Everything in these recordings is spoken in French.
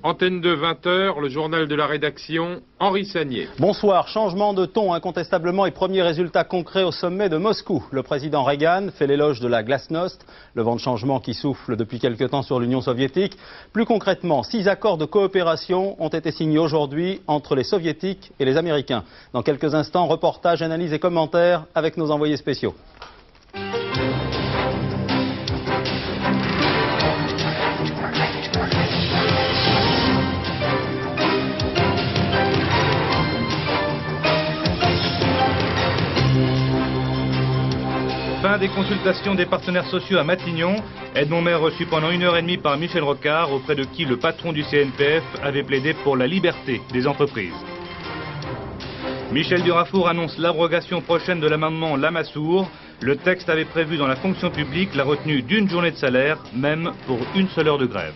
Antenne de 20h, le journal de la rédaction, Henri Sagnier. Bonsoir, changement de ton incontestablement et premier résultat concret au sommet de Moscou. Le président Reagan fait l'éloge de la glasnost, le vent de changement qui souffle depuis quelque temps sur l'Union soviétique. Plus concrètement, 6 accords de coopération ont été signés aujourd'hui entre les soviétiques et les Américains. Dans quelques instants, reportage, analyse et commentaires avec nos envoyés spéciaux. Fin des consultations des partenaires sociaux à Matignon. Edmond Maire reçu pendant 1h30 par Michel Rocard, auprès de qui le patron du CNPF avait plaidé pour la liberté des entreprises. Michel Durafour annonce l'abrogation prochaine de l'amendement Lamassoure. Le texte avait prévu dans la fonction publique la retenue d'une journée de salaire, même pour une seule heure de grève.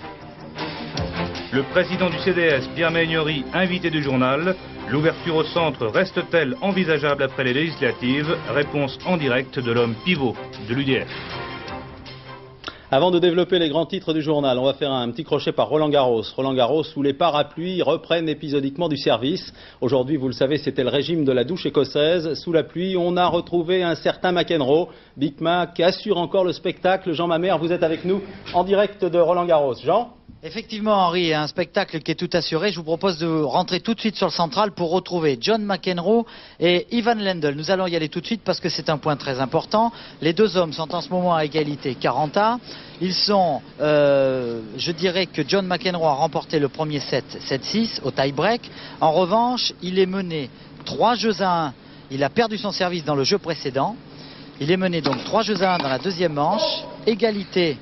Le président du CDS, Pierre Maignery, invité du journal. L'ouverture au centre reste-t-elle envisageable après les législatives? Réponse en direct de l'homme pivot de l'UDF. Avant de développer les grands titres du journal, on va faire un petit crochet par Roland Garros. Roland Garros où les parapluies reprennent épisodiquement du service. Aujourd'hui, vous le savez, c'était le régime de la douche écossaise. Sous la pluie, on a retrouvé un certain McEnroe. Big Mac assure encore le spectacle. Jean Mamère, vous êtes avec nous en direct de Roland Garros. Jean ? Effectivement, Henri, un spectacle qui est tout assuré. Je vous propose de rentrer tout de suite sur le central pour retrouver John McEnroe et Ivan Lendl. Nous allons y aller tout de suite parce que c'est un point très important. Les deux hommes sont en ce moment à égalité 40 Ils sont, je dirais que John McEnroe a remporté le premier set 7-6 au tie-break. En revanche, il est mené 3-1. Il a perdu son service dans le jeu précédent. Il est mené donc 3-1 dans la deuxième manche. Égalité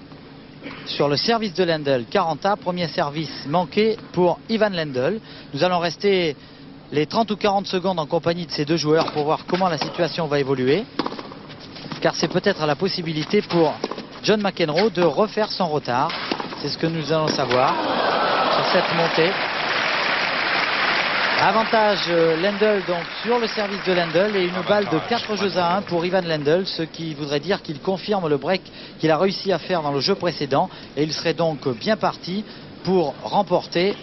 sur le service de Lendl, 40 premier service manqué pour Ivan Lendl. Nous allons rester les 30 ou 40 secondes en compagnie de ces deux joueurs pour voir comment la situation va évoluer. Car c'est peut-être la possibilité pour John McEnroe de refaire son retard. C'est ce que nous allons savoir sur cette montée. Avantage Lendl donc sur le service de Lendl et une balle de 4-1 pour Ivan Lendl, ce qui voudrait dire qu'il confirme le break qu'il a réussi à faire dans le jeu précédent et il serait donc bien parti pour remporter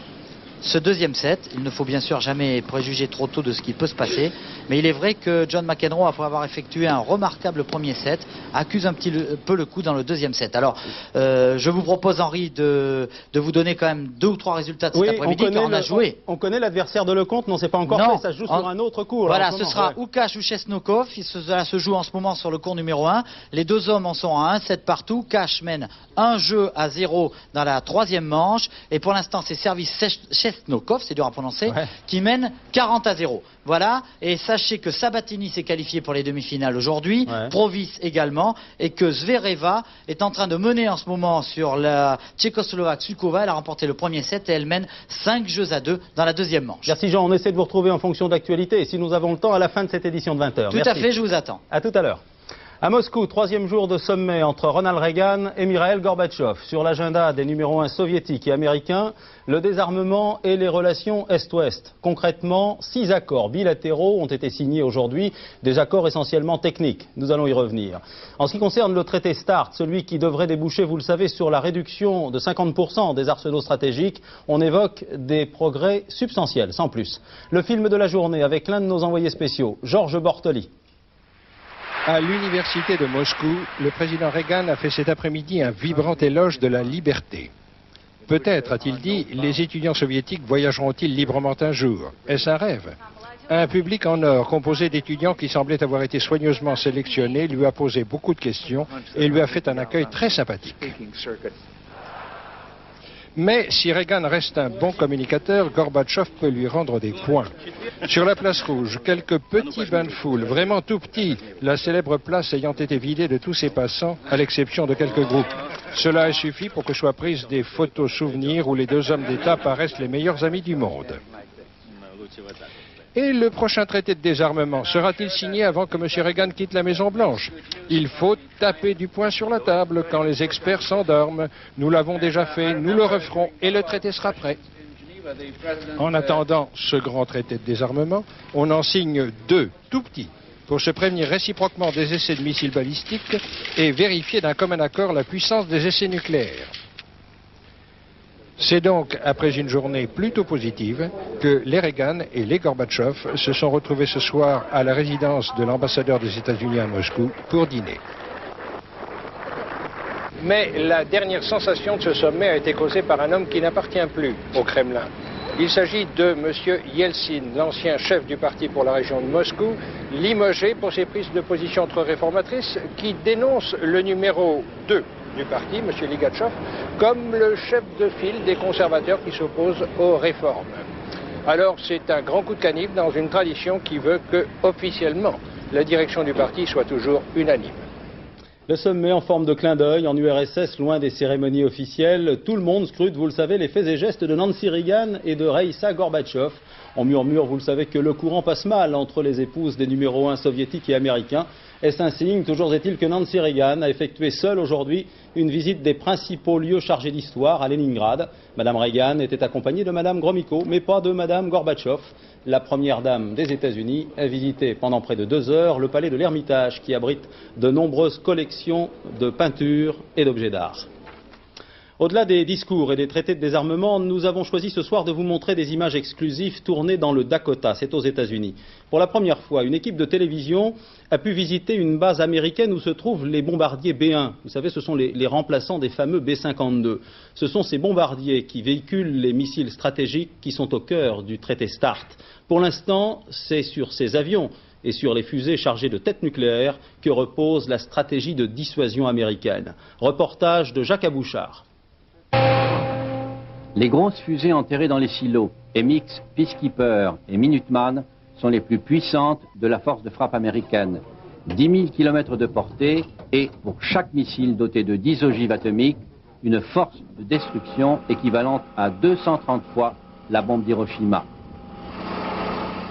ce deuxième set. Il ne faut bien sûr jamais préjuger trop tôt de ce qui peut se passer, mais il est vrai que John McEnroe, après avoir effectué un remarquable premier set, accuse un petit peu le coup dans le deuxième set. Alors, je vous propose, Henri, de vous donner quand même 2 ou 3 résultats de cet après-midi, car on a joué. On connaît l'adversaire de Lecomte, non, c'est pas encore fait, ça se joue sur un autre cours. Voilà, ce sera Oukash ou Chesnokov, ça se joue en ce moment sur le cours numéro 1. Les deux hommes en sont à 1-7 partout. Cash mène 1-0 dans la 3e manche, et pour l'instant, c'est service Chesnokov, c'est dur à prononcer, qui mène 40-0. Voilà, et sachez que Sabatini s'est qualifié pour les demi-finales aujourd'hui, Provis également, et que Zvereva est en train de mener en ce moment sur la Tchécoslovaque Sukova. Elle a remporté le premier set et elle mène 5-2 dans la deuxième manche. Merci Jean, on essaie de vous retrouver en fonction de l'actualité et si nous avons le temps à la fin de cette édition de 20h. Tout à fait, je vous attends. À tout à l'heure. À Moscou, 3e jour de sommet entre Ronald Reagan et Mikhaïl Gorbatchev. Sur l'agenda des numéros 1 soviétiques et américains, le désarmement et les relations Est-Ouest. Concrètement, 6 accords bilatéraux ont été signés aujourd'hui, des accords essentiellement techniques. Nous allons y revenir. En ce qui concerne le traité START, celui qui devrait déboucher, vous le savez, sur la réduction de 50% des arsenaux stratégiques, on évoque des progrès substantiels, sans plus. Le film de la journée avec l'un de nos envoyés spéciaux, Georges Bortoli. À l'université de Moscou, le président Reagan a fait cet après-midi un vibrant éloge de la liberté. Peut-être, a-t-il dit, les étudiants soviétiques voyageront-ils librement un jour? Est-ce un rêve? Un public en or composé d'étudiants qui semblaient avoir été soigneusement sélectionnés lui a posé beaucoup de questions et lui a fait un accueil très sympathique. Mais si Reagan reste un bon communicateur, Gorbatchev peut lui rendre des points. Sur la place rouge, quelques petits bains de foule, vraiment tout petits, la célèbre place ayant été vidée de tous ses passants, à l'exception de quelques groupes. Cela a suffi pour que soient prises des photos souvenirs où les deux hommes d'État paraissent les meilleurs amis du monde. Et le prochain traité de désarmement sera-t-il signé avant que M. Reagan quitte la Maison-Blanche? Il faut taper du poing sur la table quand les experts s'endorment. Nous l'avons déjà fait, nous le referons et le traité sera prêt. En attendant ce grand traité de désarmement, on en signe 2 tout petits pour se prévenir réciproquement des essais de missiles balistiques et vérifier d'un commun accord la puissance des essais nucléaires. C'est donc après une journée plutôt positive que les Reagan et les Gorbatchev se sont retrouvés ce soir à la résidence de l'ambassadeur des États-Unis à Moscou pour dîner. Mais la dernière sensation de ce sommet a été causée par un homme qui n'appartient plus au Kremlin. Il s'agit de M. Yeltsin, l'ancien chef du parti pour la région de Moscou, limogé pour ses prises de position trop réformatrices, qui dénonce le numéro 2 du parti, M. Ligatchov, comme le chef de file des conservateurs qui s'opposent aux réformes. Alors c'est un grand coup de canif dans une tradition qui veut que, officiellement, la direction du parti soit toujours unanime. Le sommet en forme de clin d'œil en URSS, loin des cérémonies officielles. Tout le monde scrute, vous le savez, les faits et gestes de Nancy Reagan et de Raïssa Gorbatchev. On murmure, vous le savez, que le courant passe mal entre les épouses des numéros 1 soviétiques et américains. Est-ce un signe? Toujours est-il que Nancy Reagan a effectué seule aujourd'hui une visite des principaux lieux chargés d'histoire à Leningrad. Madame Reagan était accompagnée de Madame Gromyko, mais pas de Madame Gorbatchev. La première dame des États-Unis a visité pendant près de 2 heures le palais de l'Ermitage qui abrite de nombreuses collections de peintures et d'objets d'art. Au-delà des discours et des traités de désarmement, nous avons choisi ce soir de vous montrer des images exclusives tournées dans le Dakota, c'est aux États-Unis. Pour la première fois, une équipe de télévision a pu visiter une base américaine où se trouvent les bombardiers B-1. Vous savez, ce sont les remplaçants des fameux B-52. Ce sont ces bombardiers qui véhiculent les missiles stratégiques qui sont au cœur du traité START. Pour l'instant, c'est sur ces avions et sur les fusées chargées de têtes nucléaires que repose la stratégie de dissuasion américaine. Reportage de Jacques Abouchard. Les grosses fusées enterrées dans les silos, MX, Peacekeeper et Minuteman, sont les plus puissantes de la force de frappe américaine. 10 000 km de portée et, pour chaque missile doté de 10 ogives atomiques, une force de destruction équivalente à 230 fois la bombe d'Hiroshima.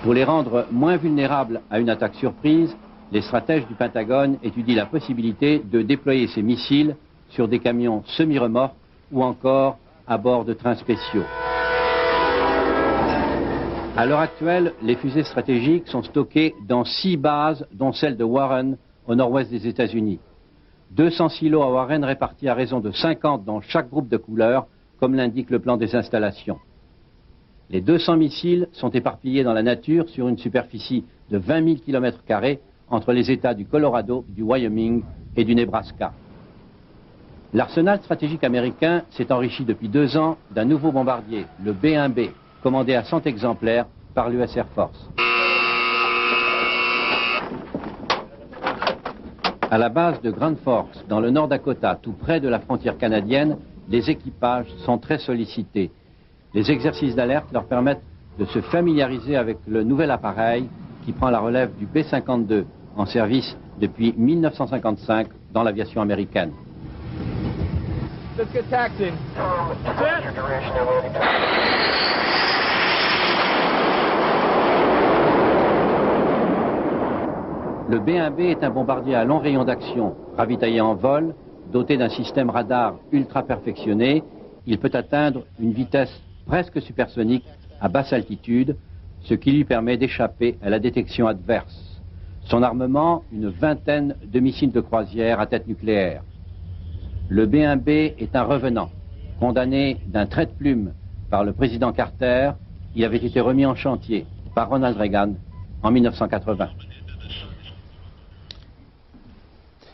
Pour les rendre moins vulnérables à une attaque surprise, les stratèges du Pentagone étudient la possibilité de déployer ces missiles sur des camions semi-remorques ou encore à bord de trains spéciaux. À l'heure actuelle, les fusées stratégiques sont stockées dans 6 bases, dont celle de Warren, au nord-ouest des États-Unis. 200 silos à Warren répartis à raison de 50 dans chaque groupe de couleurs, comme l'indique le plan des installations. Les 200 missiles sont éparpillés dans la nature sur une superficie de 20 000 km² entre les États du Colorado, du Wyoming et du Nebraska. L'arsenal stratégique américain s'est enrichi depuis 2 ans d'un nouveau bombardier, le B-1B, commandé à 100 exemplaires par l'US Air Force. À la base de Grand Forks, dans le Nord Dakota, tout près de la frontière canadienne, les équipages sont très sollicités. Les exercices d'alerte leur permettent de se familiariser avec le nouvel appareil qui prend la relève du B-52, en service depuis 1955 dans l'aviation américaine. Let's get taxiing. Le B-1B est un bombardier à long rayon d'action, ravitaillé en vol, doté d'un système radar ultra perfectionné. Il peut atteindre une vitesse presque supersonique à basse altitude, ce qui lui permet d'échapper à la détection adverse. Son armement, une vingtaine de missiles de croisière à tête nucléaire. Le B-1B est un revenant. Condamné d'un trait de plume par le président Carter, il avait été remis en chantier par Ronald Reagan en 1980.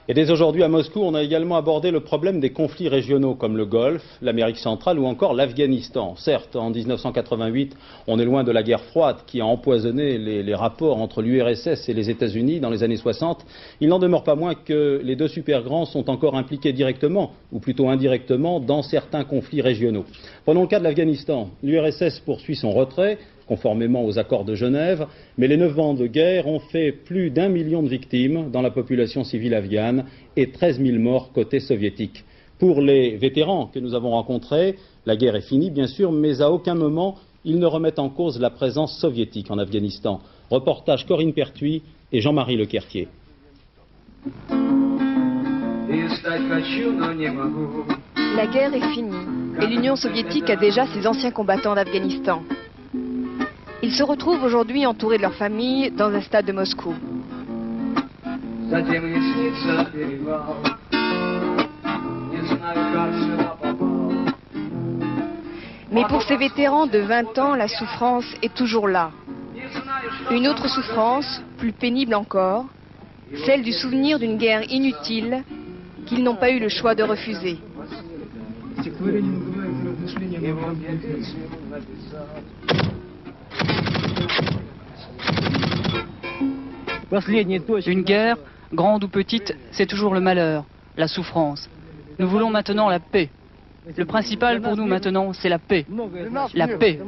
Et dès aujourd'hui à Moscou, on a également abordé le problème des conflits régionaux comme le Golfe, l'Amérique centrale ou encore l'Afghanistan. Certes, en 1988, on est loin de la guerre froide qui a empoisonné les rapports entre l'URSS et les États-Unis dans les années 60. Il n'en demeure pas moins que les 2 supergrands sont encore impliqués directement, ou plutôt indirectement, dans certains conflits régionaux. Prenons le cas de l'Afghanistan. L'URSS poursuit son retrait, conformément aux accords de Genève, mais les 9 ans de guerre ont fait plus d'1 million de victimes dans la population civile afghane et 13 000 morts côté soviétique. Pour les vétérans que nous avons rencontrés, la guerre est finie bien sûr, mais à aucun moment ils ne remettent en cause la présence soviétique en Afghanistan. Reportage Corinne Pertuis et Jean-Marie Lequertier. La guerre est finie et l'Union soviétique a déjà ses anciens combattants d'Afghanistan. Ils se retrouvent aujourd'hui entourés de leur famille dans un stade de Moscou. Mais pour ces vétérans de 20 ans, la souffrance est toujours là. Une autre souffrance, plus pénible encore, celle du souvenir d'une guerre inutile qu'ils n'ont pas eu le choix de refuser. Une guerre, grande ou petite, c'est toujours le malheur, la souffrance. Nous voulons maintenant la paix. Le principal pour nous maintenant, c'est la paix. La paix.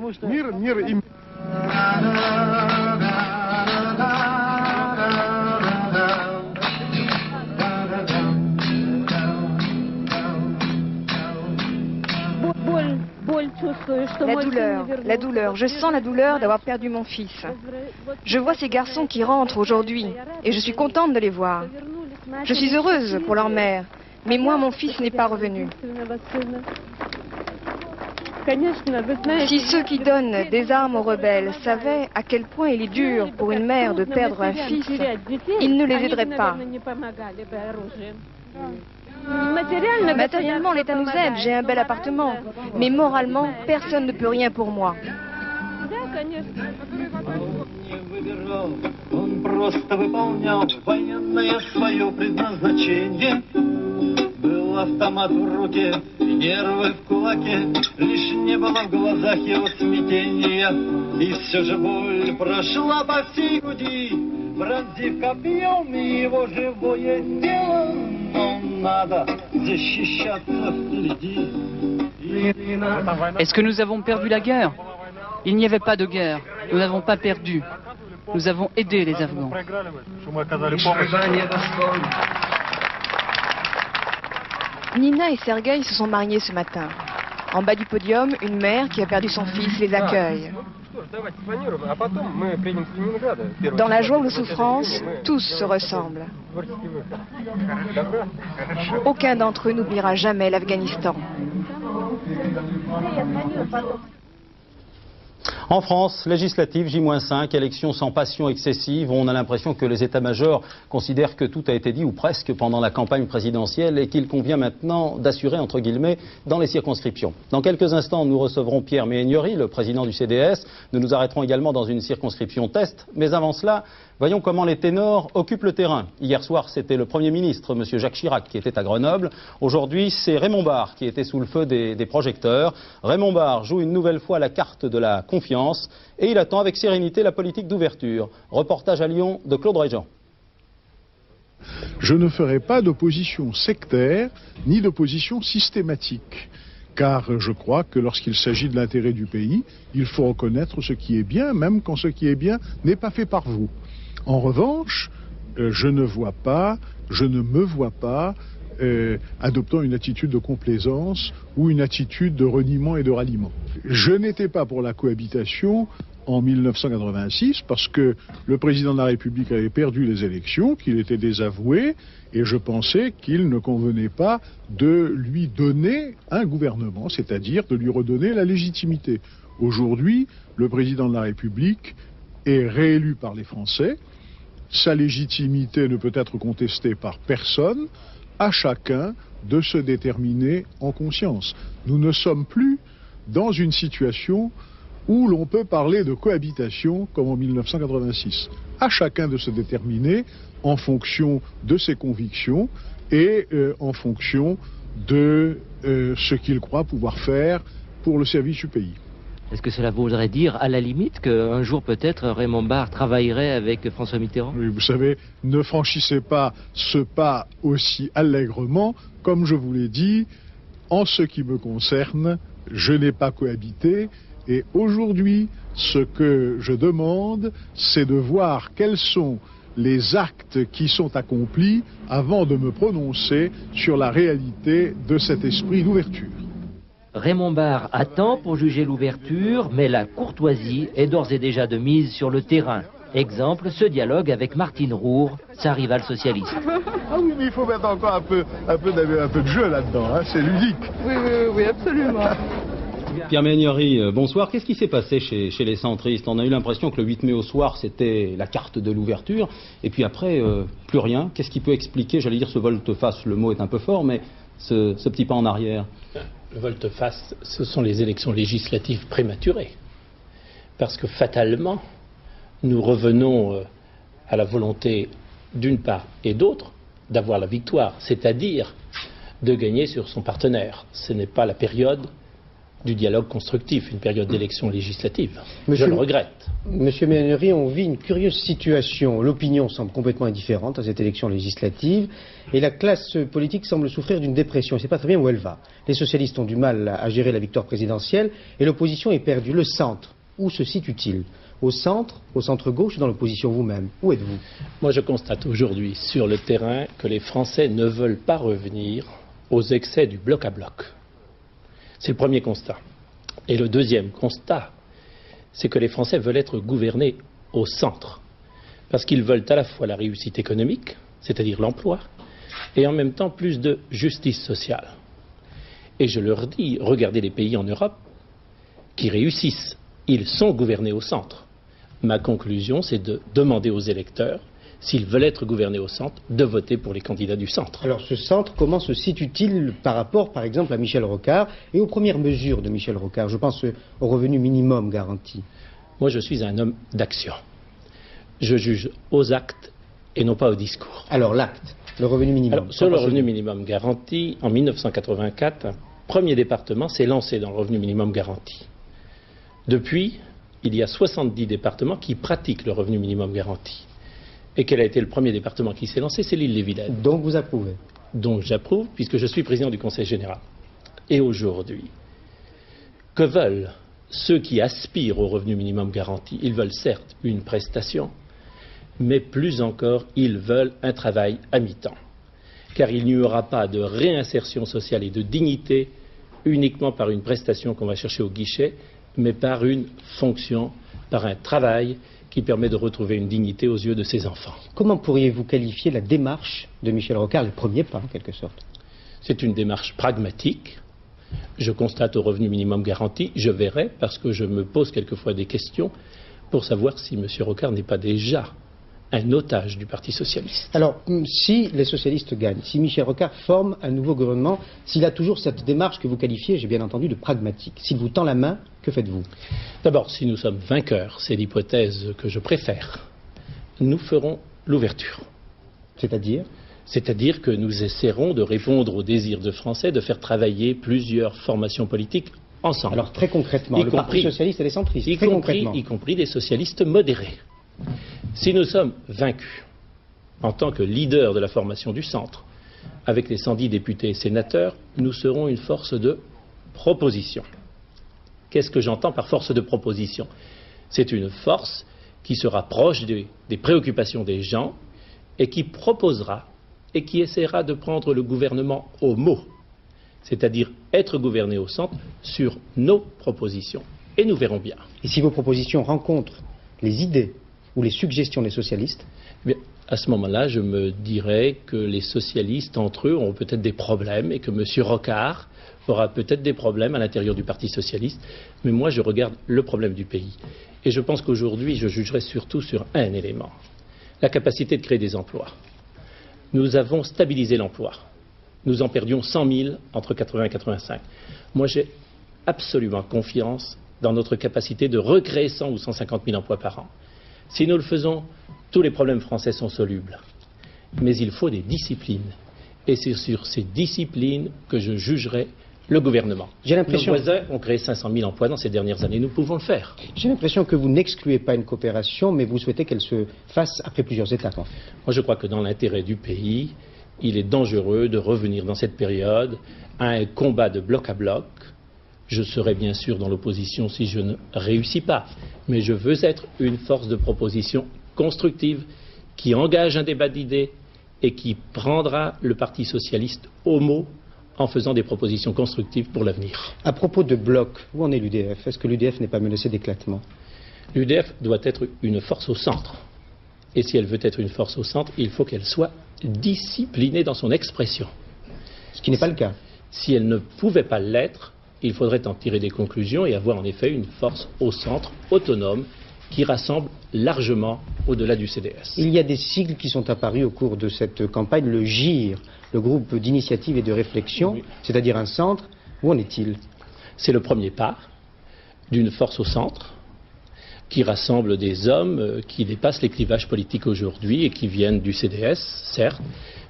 La douleur, je sens la douleur d'avoir perdu mon fils. Je vois ces garçons qui rentrent aujourd'hui et je suis contente de les voir. Je suis heureuse pour leur mère, mais moi mon fils n'est pas revenu. Si ceux qui donnent des armes aux rebelles savaient à quel point il est dur pour une mère de perdre un fils, ils ne les aideraient pas. Matériellement, l'État nous aide, j'ai un bel appartement, mais moralement, personne ne peut rien pour moi. Автомат в руке, нервы в кулаке, лишь не было в глазах его смятения. И все же боль прошла по всей груди, пронзив копьем его живое тело. Но надо защищаться впереди. Est-ce que nous avons perdu la guerre? Il n'y avait pas de guerre. Nous n'avons pas perdu. Nous avons aidé les Afghans. Nina et Sergueï se sont mariés ce matin. En bas du podium, une mère qui a perdu son fils les accueille. Dans la joie ou la souffrance, tous se ressemblent. Aucun d'entre eux n'oubliera jamais l'Afghanistan. En France, législative J-5, élection sans passion excessive. On a l'impression que les états-majors considèrent que tout a été dit, ou presque, pendant la campagne présidentielle et qu'il convient maintenant d'assurer, entre guillemets, dans les circonscriptions. Dans quelques instants, nous recevrons Pierre Méhaignerie, le président du CDS. Nous nous arrêterons également dans une circonscription test. Mais avant cela, voyons comment les ténors occupent le terrain. Hier soir, c'était le Premier ministre, M. Jacques Chirac, qui était à Grenoble. Aujourd'hui, c'est Raymond Barre qui était sous le feu des projecteurs. Raymond Barre joue une nouvelle fois la carte de la confiance et il attend avec sérénité la politique d'ouverture. Reportage à Lyon de Claude Régent. Je ne ferai pas d'opposition sectaire ni d'opposition systématique. Car je crois que lorsqu'il s'agit de l'intérêt du pays, il faut reconnaître ce qui est bien, même quand ce qui est bien n'est pas fait par vous. En revanche, je ne me vois pas adoptant une attitude de complaisance ou une attitude de reniement et de ralliement. Je n'étais pas pour la cohabitation en 1986 parce que le président de la République avait perdu les élections, qu'il était désavoué, et je pensais qu'il ne convenait pas de lui donner un gouvernement, c'est-à-dire de lui redonner la légitimité. Aujourd'hui, le président de la République est réélu par les Français, sa légitimité ne peut être contestée par personne, à chacun de se déterminer en conscience. Nous ne sommes plus dans une situation où l'on peut parler de cohabitation comme en 1986. À chacun de se déterminer en fonction de ses convictions et en fonction de ce qu'il croit pouvoir faire pour le service du pays. Est-ce que cela voudrait dire, à la limite, qu'un jour peut-être Raymond Barre travaillerait avec François Mitterrand? Oui, vous savez, ne franchissez pas ce pas aussi allègrement. Comme je vous l'ai dit, en ce qui me concerne, je n'ai pas cohabité. Et aujourd'hui, ce que je demande, c'est de voir quels sont les actes qui sont accomplis avant de me prononcer sur la réalité de cet esprit d'ouverture. Raymond Barre attend pour juger l'ouverture, mais la courtoisie est d'ores et déjà de mise sur le terrain. Exemple, ce dialogue avec Martine Roure, sa rivale socialiste. Ah oui, mais il faut mettre encore un peu de jeu là-dedans, hein, c'est ludique. Oui, absolument. Pierre Méhaignerie, bonsoir. Qu'est-ce qui s'est passé chez les centristes? On a eu l'impression que le 8 mai au soir, c'était la carte de l'ouverture, et puis après, plus rien. Qu'est-ce qui peut expliquer, j'allais dire ce volte-face, le mot est un peu fort, mais ce petit pas en arrière? Le volte-face, ce sont les élections législatives prématurées. Parce que fatalement, nous revenons à la volonté d'une part et d'autre d'avoir la victoire, c'est-à-dire de gagner sur son partenaire. Ce n'est pas la période du dialogue constructif, une période d'élection législative. Je le regrette. Monsieur Méhaignerie, on vit une curieuse situation. L'opinion semble complètement indifférente à cette élection législative et la classe politique semble souffrir d'une dépression. On ne sait pas très bien où elle va. Les socialistes ont du mal à gérer la victoire présidentielle et l'opposition est perdue. Le centre, où se situe-t-il? Au centre-gauche ou dans l'opposition vous-même? Où êtes-vous? Moi, je constate aujourd'hui sur le terrain que les Français ne veulent pas revenir aux excès du bloc à bloc. C'est le premier constat. Et le deuxième constat, c'est que les Français veulent être gouvernés au centre. Parce qu'ils veulent à la fois la réussite économique, c'est-à-dire l'emploi, et en même temps plus de justice sociale. Et je leur dis, regardez les pays en Europe qui réussissent. Ils sont gouvernés au centre. Ma conclusion, c'est de demander aux électeurs, s'ils veulent être gouvernés au centre, de voter pour les candidats du centre. Alors ce centre, comment se situe-t-il par rapport, par exemple, à Michel Rocard et aux premières mesures de Michel Rocard? Je pense au revenu minimum garanti. Moi, je suis un homme d'action. Je juge aux actes et non pas au discours. Alors l'acte, le revenu minimum. Alors, sur le revenu minimum garanti, en 1984, un premier département s'est lancé dans le revenu minimum garanti. Depuis, il y a 70 départements qui pratiquent le revenu minimum garanti. Et quel a été le premier département qui s'est lancé? C'est l'Île-et-Vilaine. Donc vous approuvez? Donc j'approuve, puisque je suis président du Conseil général. Et aujourd'hui, que veulent ceux qui aspirent au revenu minimum garanti? Ils veulent certes une prestation, mais plus encore, ils veulent un travail à mi-temps. Car il n'y aura pas de réinsertion sociale et de dignité uniquement par une prestation qu'on va chercher au guichet, mais par une fonction, par un travail qui permet de retrouver une dignité aux yeux de ses enfants. Comment pourriez-vous qualifier la démarche de Michel Rocard, le premier pas en quelque sorte? C'est une démarche pragmatique. Je constate au revenu minimum garanti, je verrai, parce que je me pose quelquefois des questions pour savoir si M. Rocard n'est pas déjà un otage du Parti socialiste. Alors, si les socialistes gagnent, si Michel Rocard forme un nouveau gouvernement, s'il a toujours cette démarche que vous qualifiez, j'ai bien entendu, de pragmatique, s'il vous tend la main, que faites-vous? D'abord, si nous sommes vainqueurs, c'est l'hypothèse que je préfère, nous ferons l'ouverture. C'est-à-dire? C'est-à-dire que nous essaierons de répondre aux désirs de Français, de faire travailler plusieurs formations politiques ensemble. Alors très concrètement, le Parti socialiste et les centristes, y compris des socialistes modérés. Si nous sommes vaincus, en tant que leader de la formation du centre, avec les 110 députés et sénateurs, nous serons une force de proposition. Qu'est-ce que j'entends par force de proposition? C'est une force qui sera proche des préoccupations des gens et qui proposera et qui essaiera de prendre le gouvernement au mot, c'est-à-dire être gouverné au centre sur nos propositions. Et nous verrons bien. Et si vos propositions rencontrent les idées ou les suggestions des socialistes? Bien, à ce moment-là, je me dirais que les socialistes, entre eux, auront peut-être des problèmes et que M. Rocard aura peut-être des problèmes à l'intérieur du Parti socialiste. Mais moi, je regarde le problème du pays. Et je pense qu'aujourd'hui, je jugerai surtout sur un élément, la capacité de créer des emplois. Nous avons stabilisé l'emploi. Nous en perdions 100 000 entre 80 et 85. Moi, j'ai absolument confiance dans notre capacité de recréer 100 ou 150 000 emplois par an. Si nous le faisons, tous les problèmes français sont solubles. Mais il faut des disciplines. Et c'est sur ces disciplines que je jugerai le gouvernement. Nos voisins ont créé 500 000 emplois dans ces dernières années. Nous pouvons le faire. J'ai l'impression que vous n'excluez pas une coopération, mais vous souhaitez qu'elle se fasse après plusieurs étapes. En fait. Moi, je crois que dans l'intérêt du pays, il est dangereux de revenir dans cette période à un combat de bloc à bloc. Je serai bien sûr dans l'opposition si je ne réussis pas, mais je veux être une force de proposition constructive qui engage un débat d'idées et qui prendra le Parti socialiste au mot en faisant des propositions constructives pour l'avenir. À propos de bloc, où en est l'UDF? Est-ce que l'UDF n'est pas menacée d'éclatement? L'UDF doit être une force au centre. Et si elle veut être une force au centre, il faut qu'elle soit disciplinée dans son expression. Ce qui n'est pas le cas. Si elle ne pouvait pas l'être, il faudrait en tirer des conclusions et avoir en effet une force au centre, autonome, qui rassemble largement au-delà du CDS. Il y a des sigles qui sont apparus au cours de cette campagne, le GIR, le groupe d'initiative et de réflexion, oui. C'est-à-dire un centre Où en est-il? C'est le premier pas d'une force au centre qui rassemble des hommes qui dépassent les clivages politiques aujourd'hui et qui viennent du CDS, certes,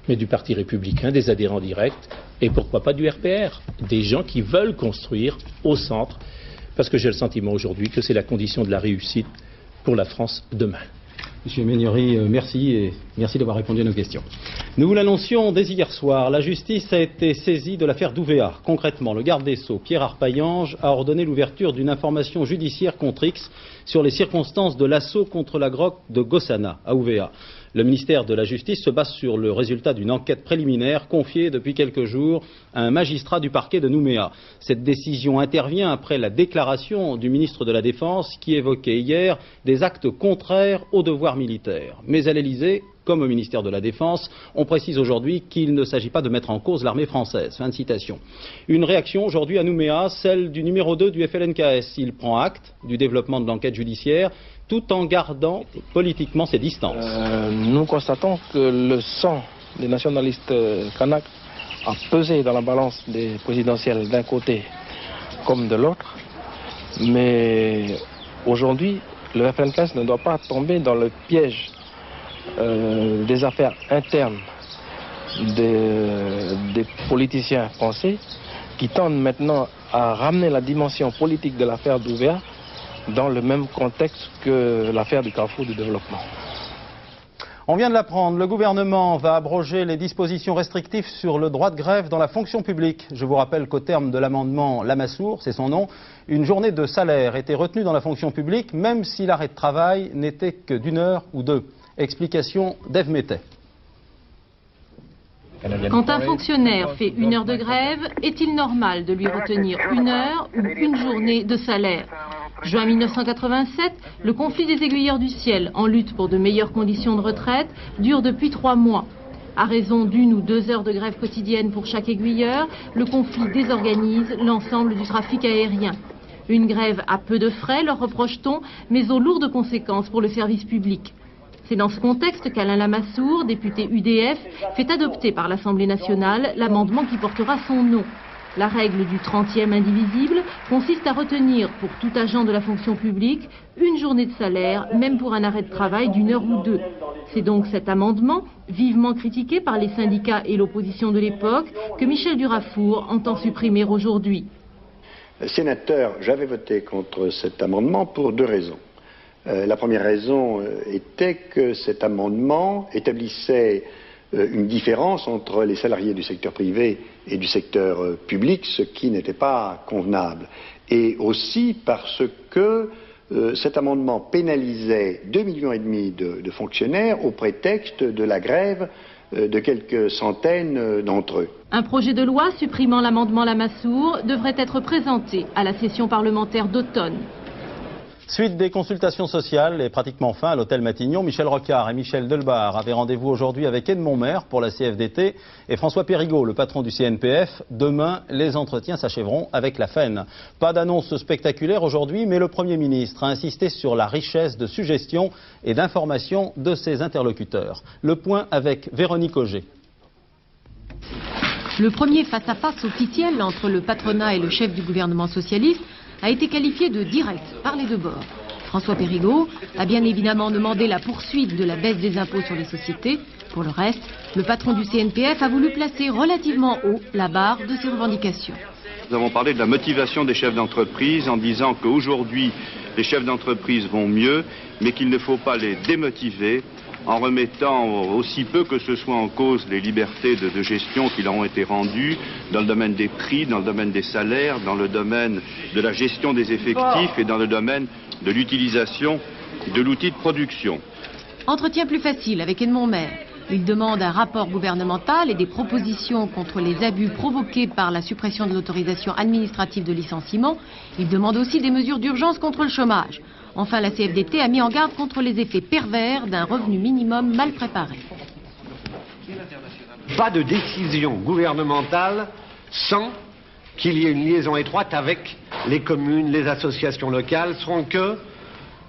mais du Parti républicain, des adhérents directs et pourquoi pas du RPR, des gens qui veulent construire au centre, parce que j'ai le sentiment aujourd'hui que c'est la condition de la réussite pour la France demain. Monsieur Méniori, merci et merci d'avoir répondu à nos questions. Nous vous l'annoncions dès hier soir, la justice a été saisie de l'affaire d'Ouvéa. Concrètement, le garde des Sceaux, Pierre Arpaillange, a ordonné l'ouverture d'une information judiciaire contre X sur les circonstances de l'assaut contre la grotte de Gossana, à Ouvéa. Le ministère de la Justice se base sur le résultat d'une enquête préliminaire confiée depuis quelques jours à un magistrat du parquet de Nouméa. Cette décision intervient après la déclaration du ministre de la Défense qui évoquait hier des actes contraires aux devoirs militaires. Mais à l'Élysée, comme au ministère de la Défense, on précise aujourd'hui qu'il ne s'agit pas de mettre en cause l'armée française. Fin de citation. Une réaction aujourd'hui à Nouméa, celle du numéro 2 du FLNKS. Il prend acte du développement de l'enquête judiciaire tout en gardant politiquement ses distances. Nous constatons que le sang des nationalistes kanaks a pesé dans la balance des présidentielles d'un côté comme de l'autre. Mais aujourd'hui, le FLNKS ne doit pas tomber dans le piège des affaires internes des politiciens français qui tendent maintenant à ramener la dimension politique de l'affaire d'Ouvéa dans le même contexte que l'affaire du Carrefour du développement. On vient de l'apprendre, le gouvernement va abroger les dispositions restrictives sur le droit de grève dans la fonction publique. Je vous rappelle qu'au terme de l'amendement Lamassoure, c'est son nom, une journée de salaire était retenue dans la fonction publique, même si l'arrêt de travail n'était que d'1 heure ou 2. Explication d'Ève Mettet. Quand un fonctionnaire fait 1 heure de grève, est-il normal de lui retenir 1 heure ou 1 journée de salaire? Juin 1987, le conflit des aiguilleurs du ciel en lutte pour de meilleures conditions de retraite dure depuis 3 mois. À raison d'1 ou 2 heures de grève quotidienne pour chaque aiguilleur, le conflit désorganise l'ensemble du trafic aérien. Une grève à peu de frais, leur reproche-t-on, mais aux lourdes conséquences pour le service public. C'est dans ce contexte qu'Alain Lamassoure, député UDF, fait adopter par l'Assemblée nationale l'amendement qui portera son nom. La règle du 30e indivisible consiste à retenir pour tout agent de la fonction publique 1 journée de salaire, même pour un arrêt de travail d'1 heure ou 2. C'est donc cet amendement, vivement critiqué par les syndicats et l'opposition de l'époque, que Michel Durafour entend supprimer aujourd'hui. Sénateur, j'avais voté contre cet amendement pour 2 raisons. La première raison était que cet amendement établissait une différence entre les salariés du secteur privé et du secteur public, ce qui n'était pas convenable. Et aussi parce que cet amendement pénalisait 2,5 millions de fonctionnaires au prétexte de la grève de quelques centaines d'entre eux. Un projet de loi supprimant l'amendement Lamassoure devrait être présenté à la session parlementaire d'automne. Suite des consultations sociales et pratiquement fin à l'hôtel Matignon, Michel Rocard et Michel Delbar avaient rendez-vous aujourd'hui avec Edmond Maire pour la CFDT et François Périgaud, le patron du CNPF. Demain, les entretiens s'achèveront avec la FEN. Pas d'annonce spectaculaire aujourd'hui, mais le Premier ministre a insisté sur la richesse de suggestions et d'informations de ses interlocuteurs. Le point avec Véronique Auger. Le premier face-à-face officiel entre le patronat et le chef du gouvernement socialiste a été qualifié de direct par les 2 bords. François Périgaud a bien évidemment demandé la poursuite de la baisse des impôts sur les sociétés. Pour le reste, le patron du CNPF a voulu placer relativement haut la barre de ses revendications. Nous avons parlé de la motivation des chefs d'entreprise en disant qu'aujourd'hui, les chefs d'entreprise vont mieux, mais qu'il ne faut pas les démotiver en remettant aussi peu que ce soit en cause les libertés de gestion qui leur ont été rendues dans le domaine des prix, dans le domaine des salaires, dans le domaine de la gestion des effectifs et dans le domaine de l'utilisation de l'outil de production. Entretien plus facile avec Edmond Maire. Il demande un rapport gouvernemental et des propositions contre les abus provoqués par la suppression de l'autorisation administrative de licenciement. Il demande aussi des mesures d'urgence contre le chômage. Enfin, la CFDT a mis en garde contre les effets pervers d'un revenu minimum mal préparé. Pas de décision gouvernementale sans qu'il y ait une liaison étroite avec les communes, les associations locales, sans que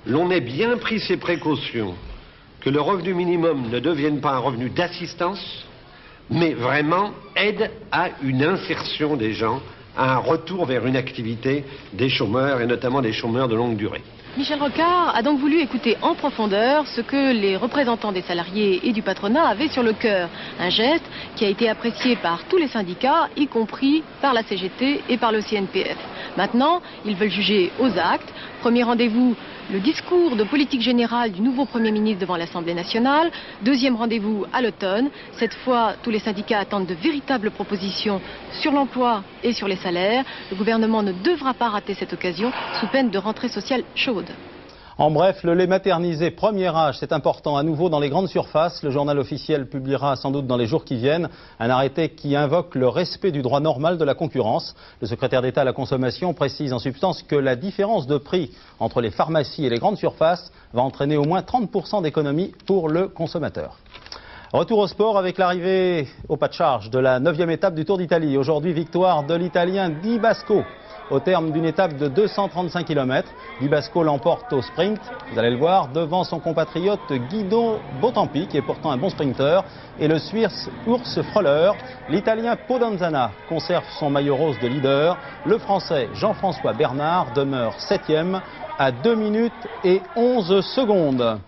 l'on ait bien pris ses précautions, que le revenu minimum ne devienne pas un revenu d'assistance, mais vraiment aide à une insertion des gens, à un retour vers une activité des chômeurs et notamment des chômeurs de longue durée. Michel Rocard a donc voulu écouter en profondeur ce que les représentants des salariés et du patronat avaient sur le cœur. Un geste qui a été apprécié par tous les syndicats, y compris par la CGT et par le CNPF. Maintenant, ils veulent juger aux actes. Premier rendez-vous, le discours de politique générale du nouveau Premier ministre devant l'Assemblée nationale. Deuxième rendez-vous à l'automne. Cette fois, tous les syndicats attendent de véritables propositions sur l'emploi et sur les salaires. Le gouvernement ne devra pas rater cette occasion sous peine de rentrée sociale chaude. En bref, le lait maternisé premier âge, c'est important à nouveau dans les grandes surfaces. Le journal officiel publiera sans doute dans les jours qui viennent un arrêté qui invoque le respect du droit normal de la concurrence. Le secrétaire d'État à la consommation précise en substance que la différence de prix entre les pharmacies et les grandes surfaces va entraîner au moins 30% d'économie pour le consommateur. Retour au sport avec l'arrivée au pas de charge de la 9e étape du Tour d'Italie. Aujourd'hui, victoire de l'Italien Di Basco. Au terme d'une étape de 235 km, Di Basco l'emporte au sprint, vous allez le voir, devant son compatriote Guido Bontempi, qui est pourtant un bon sprinter, et le Suisse Urs Fröller. L'Italien Podanzana conserve son maillot rose de leader. Le Français Jean-François Bernard demeure 7e à 2 minutes et 11 secondes.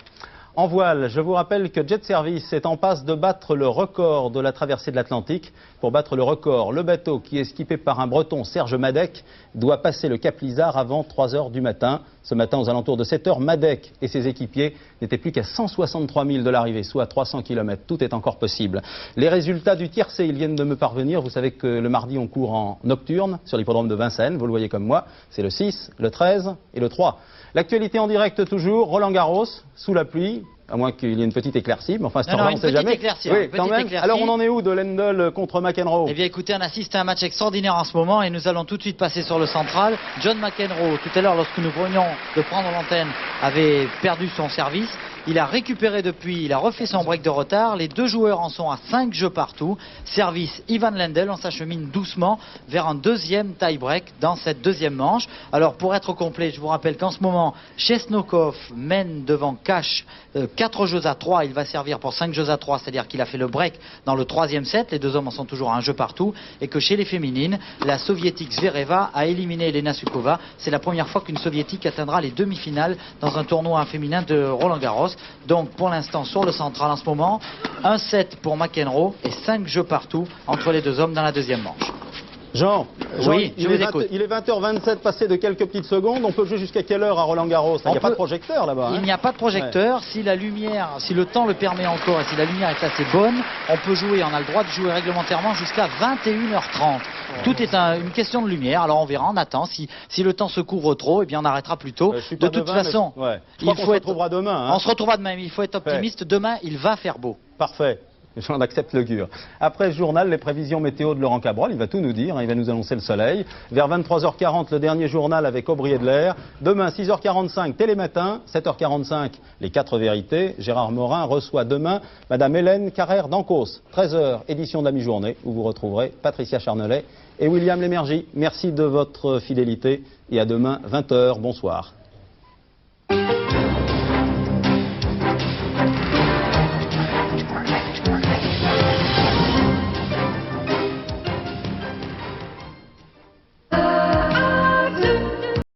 En voile, je vous rappelle que Jet Service est en passe de battre le record de la traversée de l'Atlantique. Pour battre le record, le bateau qui est équipé par un Breton, Serge Madec, doit passer le Cap Lizard avant 3 h du matin. Ce matin, aux alentours de 7 h, Madec et ses équipiers n'étaient plus qu'à 163 000 de l'arrivée, soit 300 km. Tout est encore possible. Les résultats du tiercé, ils viennent de me parvenir. Vous savez que le mardi, on court en nocturne sur l'hippodrome de Vincennes. Vous le voyez comme moi. C'est le 6, le 13 et le 3. L'actualité en direct toujours, Roland Garros, sous la pluie, à moins qu'il y ait une petite éclaircie, mais enfin, on ne sait jamais. Oui, quand même. Alors on en est où de Lendl contre McEnroe? Eh bien écoutez, on assiste à un match extraordinaire en ce moment et nous allons tout de suite passer sur le central. John McEnroe, tout à l'heure lorsque nous venions de prendre l'antenne, avait perdu son service. Il a récupéré depuis, il a refait son break de retard. Les deux joueurs en sont à 5 jeux partout. Service Ivan Lendl, on s'achemine doucement vers un deuxième tie-break dans cette deuxième manche. Alors pour être complet, je vous rappelle qu'en ce moment, Chesnokov mène devant Cash 4 jeux à 3. Il va servir pour 5 jeux à 3, c'est-à-dire qu'il a fait le break dans le 3e set. Les deux hommes en sont toujours à 1 jeu partout. Et que chez les féminines, la soviétique Zvereva a éliminé Elena Sukova. C'est la première fois qu'une soviétique atteindra les demi-finales dans un tournoi féminin de Roland Garros. Donc pour l'instant sur le central en ce moment, 1 set pour McEnroe et 5 jeux partout entre les deux hommes dans la deuxième manche. Jean, oui, il est 20h27 passé de quelques petites secondes. On peut jouer jusqu'à quelle heure à Roland Garros? Il n'y a pas de projecteur là-bas. Il n'y a pas de projecteur. Ouais. Si la lumière, si le temps le permet encore et si la lumière est assez bonne, on peut jouer, on a le droit de jouer réglementairement jusqu'à 21h30. Tout est une question de lumière. Alors on verra, on attend. Si le temps se couvre trop, eh bien on arrêtera plus tôt. De toute façon, on se retrouvera demain. Hein. On se retrouvera demain, mais il faut être optimiste. Demain, il va faire beau. Parfait. J'en accepte le gure. Après ce journal, les prévisions météo de Laurent Cabrol, il va tout nous dire, hein, il va nous annoncer le soleil. Vers 23h40, le dernier journal avec Aubry Edler. Demain, 6h45, Télématin. 7h45, les 4 vérités. Gérard Morin reçoit demain Madame Hélène Carrère d'Ancos. 13h, édition de la mi-journée, où vous retrouverez Patricia Charnelet et William Lémergie. Merci de votre fidélité et à demain, 20h. Bonsoir.